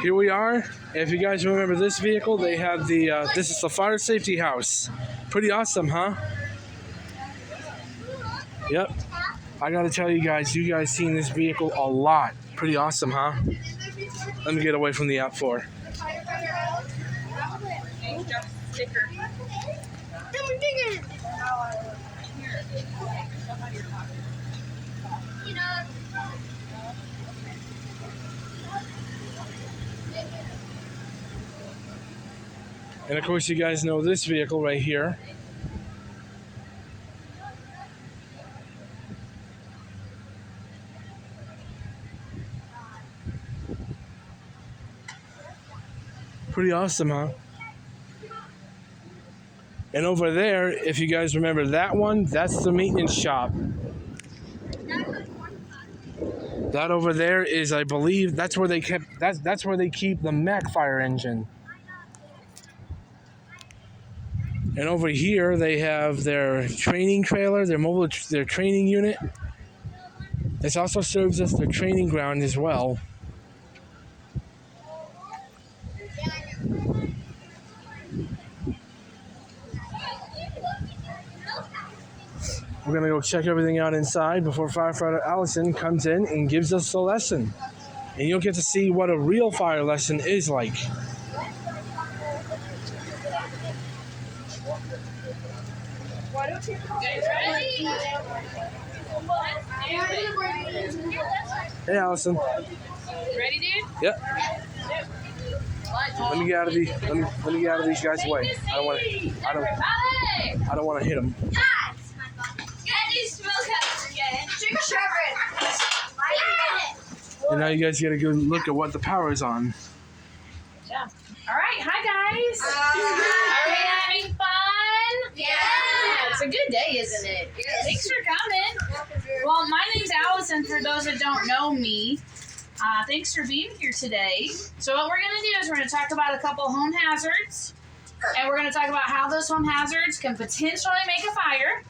Here we are. If you guys remember this vehicle, they have the, this is the fire safety house. Pretty awesome, huh? Yep. I gotta tell you guys seen this vehicle a lot. Pretty awesome, huh? Let me get away from the app for. Sticker. And of course, you guys know this vehicle right here. Pretty awesome, huh? And over there, if you guys remember that one, that's the maintenance shop. That over there is, I believe, that's where they keep the Mack fire engine. And over here, they have their training trailer, their training unit. This also serves as their training ground as well. We're gonna go check everything out inside before firefighter Allison comes in and gives us a lesson. And you'll get to see what a real fire lesson is like. Hey, Allison. Ready, dude? Yep. Let me get out of these. Let me get out of these guys' way. I don't want to hit them. And now you guys get a good look at what the power is on. Yeah. All right. Hi, guys. Are we having fun? Yeah. It's a good day, isn't it? Thanks for coming. Well, my name's Allison, for those that don't know me. Thanks for being here today. So what we're going to do is we're going to talk about a couple home hazards. And we're going to talk about how those home hazards can potentially make a fire.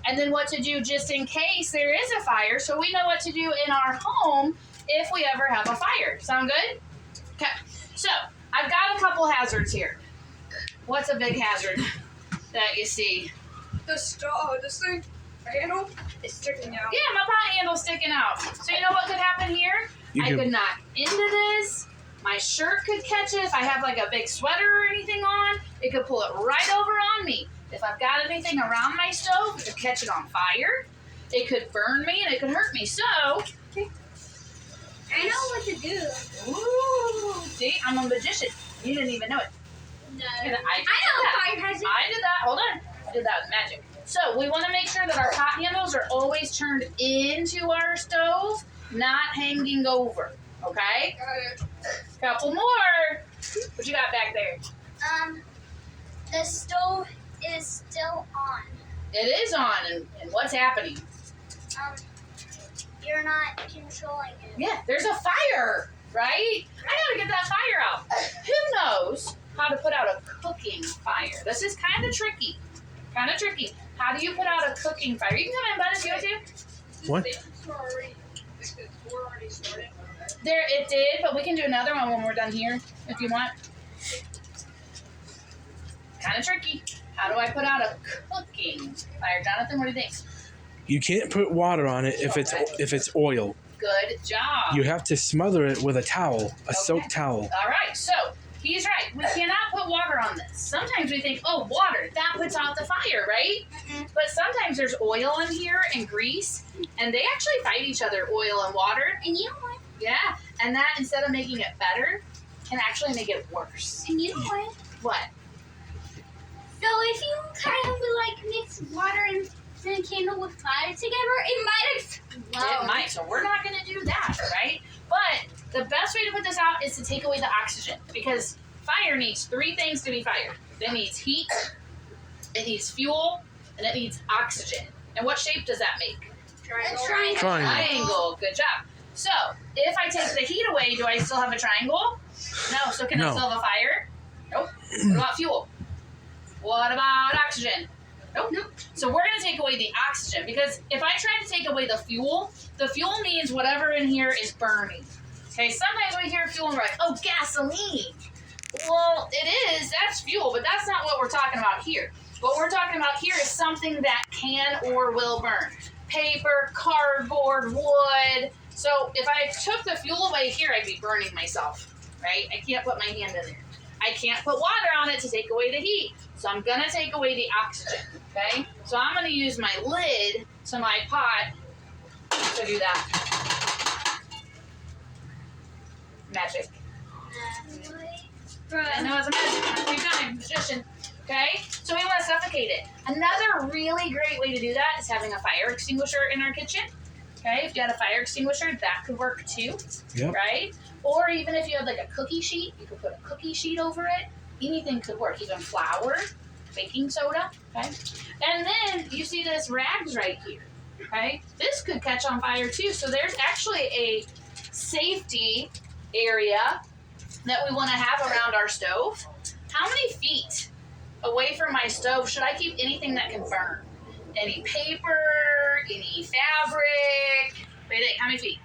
And then what to do just in case there is a fire. So we know what to do in our home if we ever have a fire. Sound good? Okay. So I've got a couple hazards here. What's a big hazard that you see? This thing, the handle, is sticking out. Yeah, my pot handle's sticking out. So you know what could happen here? I could knock into this. My shirt could catch it. If I have like a big sweater or anything on, it could pull it right over on me. If I've got anything around my stove, it could catch it on fire. It could burn me and it could hurt me. So, I know what to do. ooh, see, I'm a magician. You didn't even know it. No. I I know fire hazard. I did that. Hold on. I did that with magic. So we want to make sure that our pot handles are always turned into our stove, not hanging over. Okay? Got it. Couple more. What you got back there? The stove is still on. It is on, and what's happening? You're not controlling it. Yeah, there's a fire, right? I gotta get that fire out. Who knows how to put out a cooking fire? This is kind of tricky. How do you put out a cooking fire? You can come in, bud, if you want to. What? We're already started. There, it did, but we can do another one when we're done here, if you want. Kind of tricky. How do I put out a cooking fire? Jonathan, what do you think? You can't put water on it if it's oil. Good job. You have to smother it with a towel, a soaked towel. All right, so he's right. We cannot put water on this. Sometimes we think, oh, water, that puts out the fire, right? But sometimes there's oil in here and grease, and they actually fight each other, oil and water. And you know what? Yeah, and that, instead of making it better, can actually make it worse. And you know what? What? So if you kind of like mix water and a candle with fire together, it might explode. It might, so we're not going to do that, right? But the best way to put this out is to take away the oxygen, because fire needs three things to be fired. It needs heat, it needs fuel, and it needs oxygen. And what shape does that make? Triangle. Triangle. Good job. So, if I take the heat away, do I still have a triangle? No. So can I No. still have a fire? Nope. What about fuel? What about oxygen? Nope. So we're going to take away the oxygen, because if I try to take away the fuel means whatever in here is burning. Okay, sometimes we hear fuel and we're like, oh, gasoline. Well, it is, that's fuel, but that's not what we're talking about here. What we're talking about here is something that can or will burn. Paper, cardboard, wood. So if I took the fuel away here, I'd be burning myself, right? I can't put my hand in there. I can't put water on it to take away the heat. So I'm gonna take away the oxygen, okay? So I'm gonna use my lid to my pot to do that. Magic. I know it's a magic. Every time, magician. Okay? So we want to suffocate it. Another really great way to do that is having a fire extinguisher in our kitchen. Okay? If you had a fire extinguisher, that could work too. Yep. Right? Or even if you had like a cookie sheet, you could put a cookie sheet over it. Anything could work. Even flour, baking soda. Okay? And then you see this rags right here. Okay? This could catch on fire too. So there's actually a safety area that we want to have around our stove. How many feet away from my stove should I keep anything that can burn? Any paper, any fabric? Wait, how many feet?